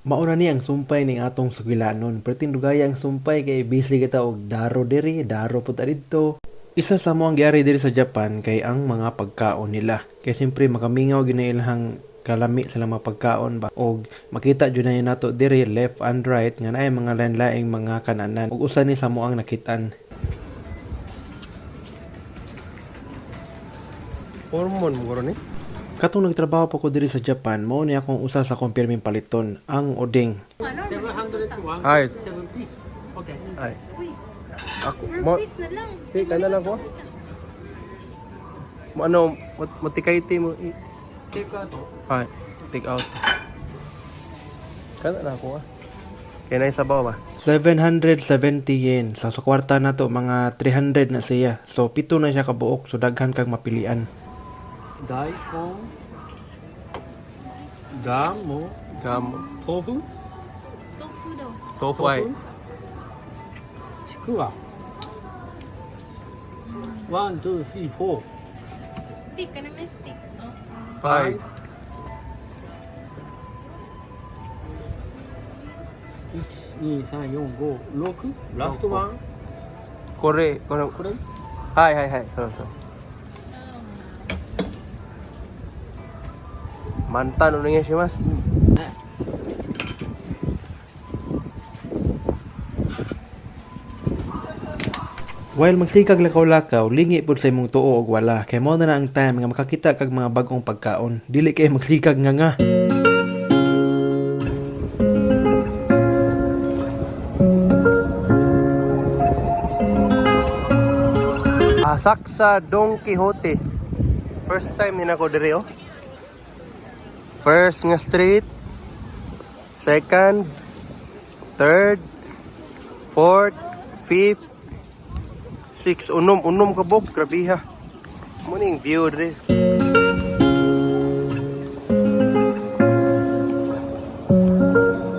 Mauna ni ang sumpay ning atong sugilanon. Perting dugaya ang sumpay kay bisli kita og daro diri, daro puta didto. Isa sa mo ang giari diri sa Japan kay ang mga pagkaon nila. Kay siyempre makamingaw gyud na ilang kalami sa mga pagkaon ba og makita jud na nato diri left and right nga naay mga lain-laing mga kananan. Ug usa ni sa mo ang nakitaan. Hormone mo guro ni? Katong nagtrabaho pa ko diri sa Japan, mao ni akong usa sa kumpirming paliton, ang odeng. 701. Ay. 7 piece. Okay. Ay. Ako mo. Hey, kana lang ko. Mo ano, matikayti mo. Take out. Ay, take out. Kana lang ko. Kaya na sabaw ba? 770 yen. Sa kwarta na to, mga 300 na siya. So, pito na siya kabuok. So, daghan kang mapilian. Daikon. Gamo. Gamo. Tofu. 豆腐だ。 Tofu ay. Chikuwa. 1, 2, 3, 4. Stick ka naman stick. Oh. Five. 1, 2, 3, 4, 5, 6. Last one. Kore. これはいはいはい。そうそう。Mantan onegaishimasu. Ne. While magsikag lakaw-lakaw, lingi pud sa imong tuo og wala. Kay mo na ang time nga makakita kag mga bagong pagkaon. Dili kay magsikag nga. Asak sa Don Quixote. First time hinako diri oh. First nga street. Second. Third. Fourth. Fifth. Sixth. Unom kabog. Grabe ha. Muning view diri.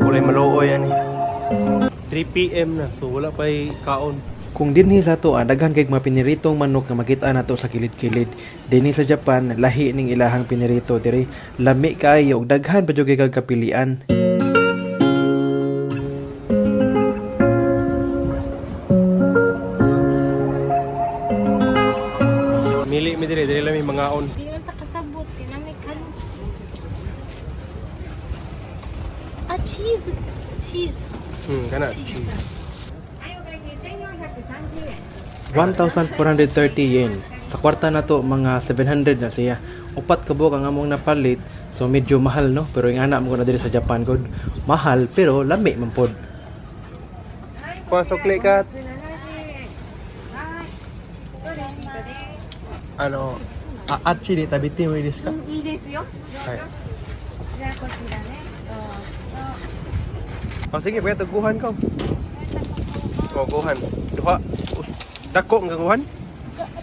Kulay maluoy yan eh. 3 PM na. So wala pa'y kaon. Kung dinhi sa to, daghan kay mga piniritong manok nga makita nato sa kilid-kilid. Dinhi sa Japan, lahi ning ilahang pinirito diri. Lami kaayo ug daghan pa jud kay kag kapilian. Mili mi diri lang may mga on. Di man ta kasabot. Kinamay kanon. Ah, cheese. Cheese. Kana. Cheese. 1,430 yen. Sa kwarta na to, mga 700 na siya. Upat ka buok ang among napalit. So medyo mahal no, pero yung anak mo na diri sa Japan god. Mahal pero lami man pod. Pasok ka. Ano, achi ni tabiti mo ilis ka? いいですよ。はい。じゃあこちらね。どうぞ。 Oh, sige, pwede taguhan ka. Oh, guhan. Duha. Dako nga guhan?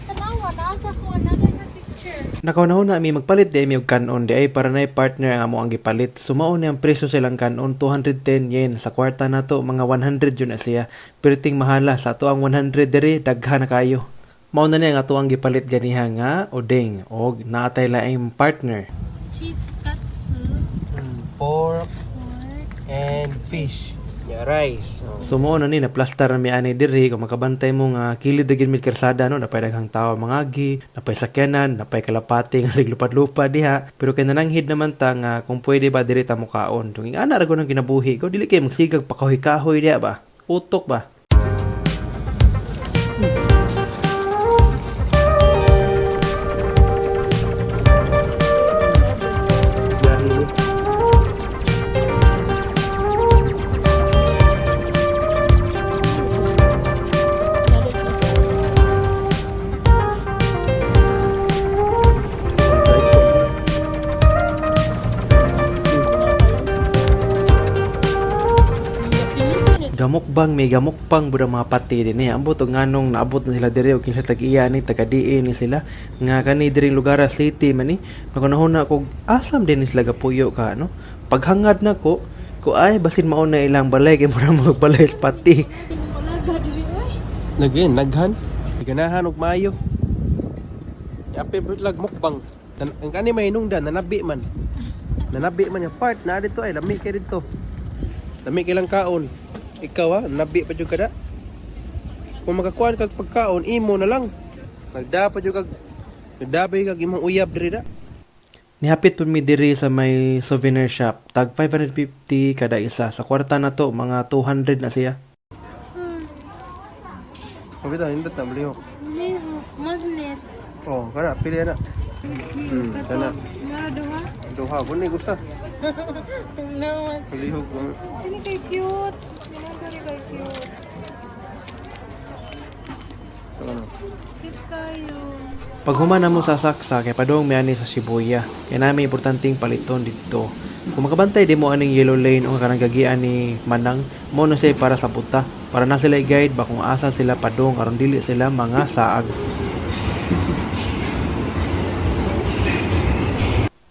Tanawa, nasa ko another na picture. Nakaunahon na mi magpalit di mi og kanon di ay para na partner ang amo ang gipalit. Sumao ni ang presyo silang kanon 210 yen. Sa kwarta na to mga 100 yun na siya. Perting mahala sa ato ang 100 diri daghan na kayo. Mao na ni ang ato ang gipalit ganiha nga odeng og naatay laing partner. Cheese katsu. Pork Pork. and fish. Yeah, rice. Oh. Sumao na ni na plaster na mi ani diri kung makabantay mo nga kilid dagin mi kalsada no napay daghang tawo mangagi, napay sakyanan, napay kalapati nga siglupad-lupad diha. Pero kay nananghid naman ta nga kung pwede ba diri ta mukaon. Tunging ana ra nang kinabuhi ko dili kay magsigag pakahoy-kahoy diha ba. Utok ba. Gamukbang may gamukbang buda mga pati din eh. Ambot og nganong naabot na sila diri og kinsa tag-iya ni taga-diin ni sila nga kani diri lugar city man ni. Nakunahon na kog asam din ni sila gapuyo ka no. Paghangad na ko ay basin mao na ilang balay kay mura mo balay sa pati. Again, naghan. Iganahan og maayo. Yapi bro lag mukbang. Ang kani may hinungdan nanabi man. Nanabi man yung part na dito ay lami kay dito. Dami kilang kaon. Ikaw ha, nabi pa jud kada. Kung makakuan kag pagkaon, imo na lang. Nagdapay kag imong uyab diri da. Nihapit po mi diri sa may souvenir shop. Tag 550 kada isa. Sa kwarta na to, mga 200 na siya. Sabi ta, hindi ta malihok. Liho, magnet. Oh, kana pili na. Kana. Nga duha. Duha, buni gusta. Naman. Malihok mo. Ini kay cute. Ini kay cute. So, ano? Cute kayo. Pag humana mo sa saksa, kay padong may ani sa Shibuya. Kaya namin importanteng paliton dito. Kung makabantay di mo aning yellow lane o kanang gagian ni Manang, mo na siya para sa puta. Para na sila i-guide ba kung asa sila padong aron dili sila mga saag.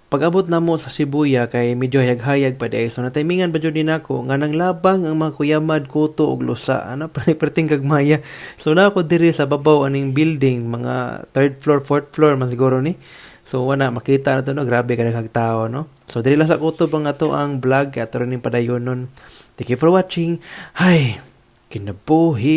Pag-abot na mo sa Shibuya kay medyo hayag-hayag pa di so natimingan ba jud din ako nga nang labang ang mga kuyamad, kuto ug lusa ano perting kagmaya. So na ako diri sa babaw aning building mga 3rd floor, 4th floor man siguro ni. So wala makita na to no, grabe ka kag tao no. So diri lang sa kutob ang ato ang vlog ato rin padayonon. Thank you for watching. Hay, kinabuhi.